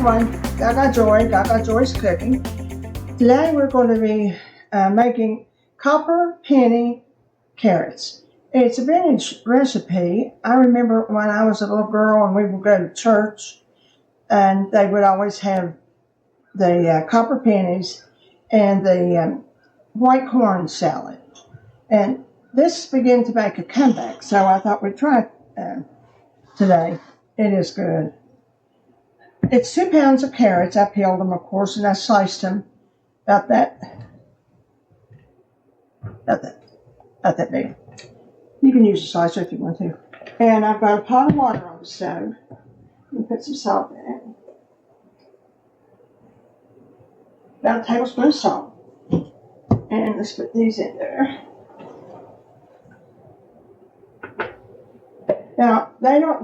everyone, Gagajoy's cooking. Today we're going to be making copper penny carrots. It's a vintage recipe. I remember when I was a little girl and we would go to church and they would always have the copper pennies and the white corn salad. And this began to make a comeback, so I thought we'd try it today. It is good. It's 2 pounds of carrots. I peeled them, of course, and I sliced them about that big. You can use a slicer if you want to. And I've got a pot of water on the stove. And put some salt in it. About a tablespoon of salt. And let's put these in there. Now they don't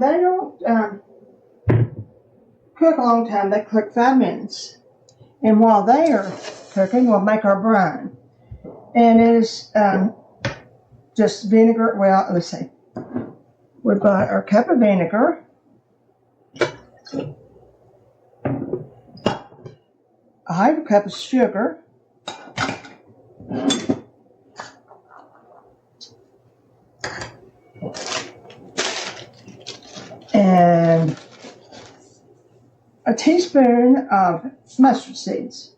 cook a long time. They cook 5 minutes. And while they are cooking, we'll make our brine. And it is just vinegar. Well, let's see. We've got our cup of vinegar. A half a cup of sugar. And a teaspoon of mustard seeds.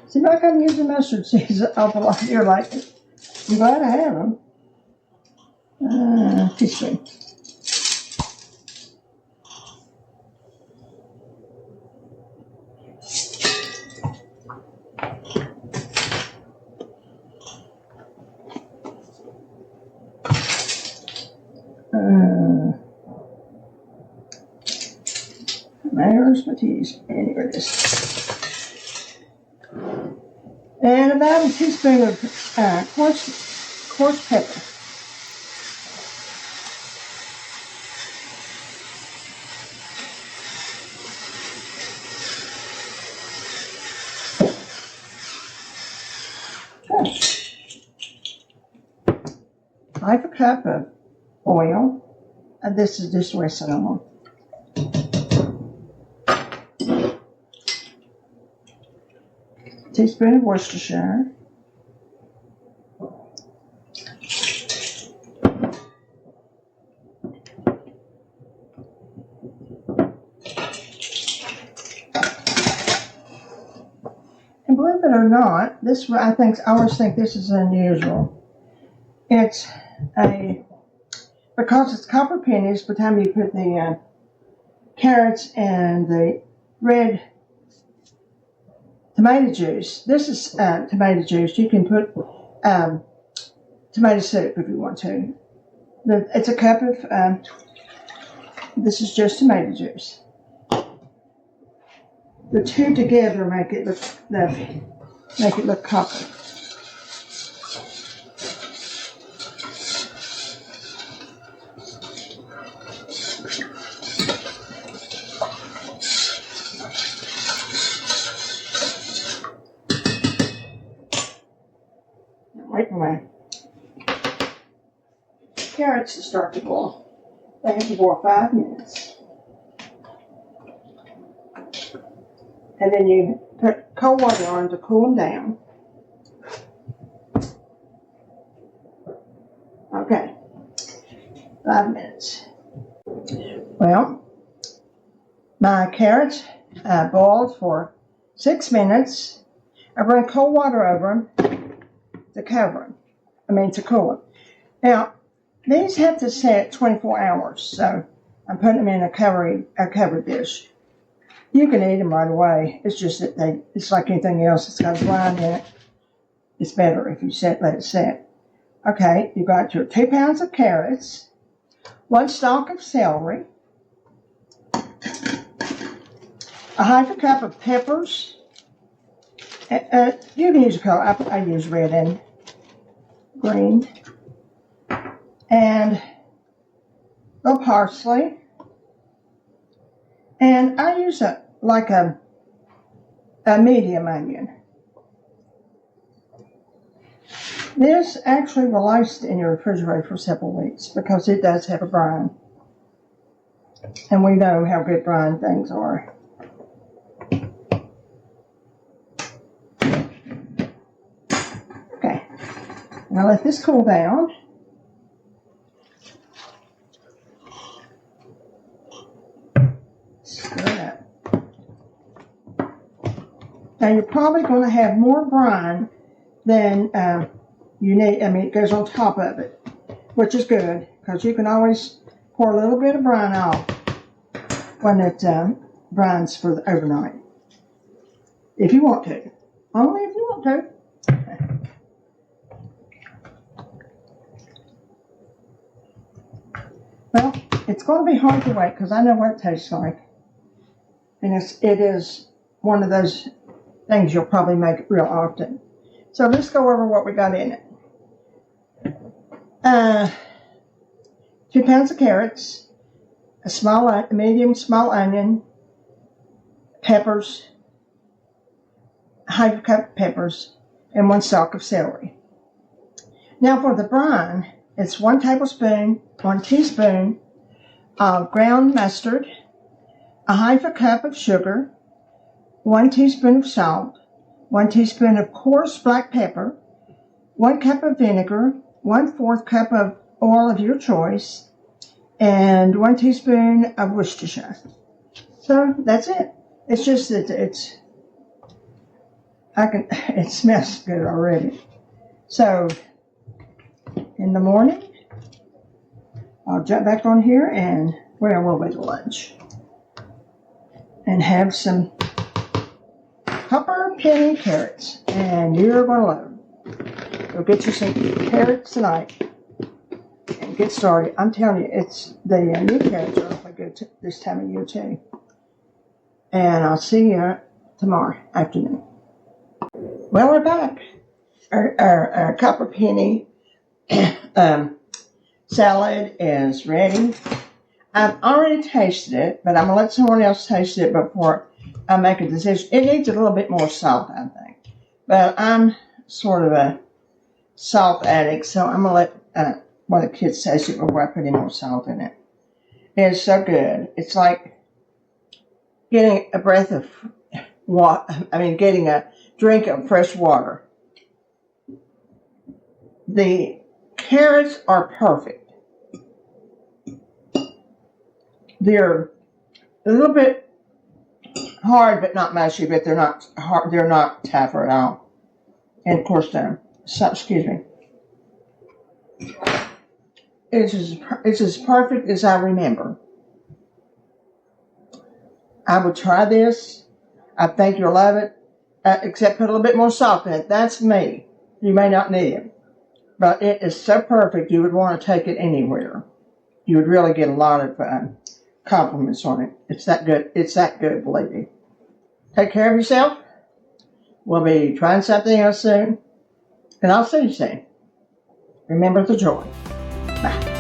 Seems like I'm using mustard seeds an awful lot here lately. I'm glad I have them. Teaspoon. There's my teaspoon. Here it is. And about a teaspoon of coarse pepper. Half a cup of oil. And this is just wasting on. Teaspoon of Worcestershire. And believe it or not, this I always think this is unusual. It's because it's copper pennies. By the time you put the carrots and the red tomato juice. This is tomato juice. You can put tomato soup if you want to. It's a cup of, this is just tomato juice. The two together make it look copper. Wait for my carrots to start to boil. They have to boil 5 minutes. And then you put cold water on to cool them down. Okay, 5 minutes. Well, my carrots boiled for 6 minutes. I run cold water over them. To cool them. Now, these have to set 24 hours, so I'm putting them in a covered dish. You can eat them right away. It's just that it's like anything else. It's got a brine in it. It's better if you let it set. Okay, you got your 2 pounds of carrots, 1 stalk of celery, a half a cup of peppers. You can use a color. I use red and green. And a little parsley. And I use a medium onion. This actually will last in your refrigerator for several weeks because it does have a brine. And we know how good brine things are. Now let this cool down. Stir it up. Now you're probably going to have more brine than you need. I mean, it goes on top of it, which is good because you can always pour a little bit of brine off when it brines for the overnight. If you want to. Only if you want to. Well, it's going to be hard to wait because I know what it tastes like. And it is one of those things you'll probably make real often. So let's go over what we got in it. 2 pounds of carrots, a medium small onion, peppers, half a cup of peppers, and 1 stalk of celery. Now for the brine, it's 1 teaspoon of ground mustard, a half a cup of sugar, 1 teaspoon of salt, 1 teaspoon of coarse black pepper, 1 cup of vinegar, 1/4 cup of oil of your choice, and 1 teaspoon of Worcestershire. So that's it. It's just that it smells good already. So in the morning, I'll jump back on here and where will be lunch and have some copper penny carrots, and you're going to love them. Go get you some carrots tonight and get started. I'm telling you, the new carrots are awfully good this time of year too. And I'll see you tomorrow afternoon. Well, we're back. Our copper penny salad is ready. I've already tasted it, but I'm going to let someone else taste it before I make a decision. It needs a little bit more salt, I think. But I'm sort of a salt addict, so I'm going to let one of the kids taste it before I put any more salt in it. It's so good. It's like getting a breath of getting a drink of fresh water. The carrots are perfect. They're a little bit hard, but not mushy, but they're not hard. They're not tough at all. And of course, excuse me. It's as perfect as I remember. I would try this. I think you'll love it, except put a little bit more salt in it. That's me. You may not need it. But it is so perfect, you would want to take it anywhere. You would really get a lot of compliments on it. It's that good. It's that good, believe me. Take care of yourself. We'll be trying something else soon. And I'll see you soon. Remember the joy. Bye.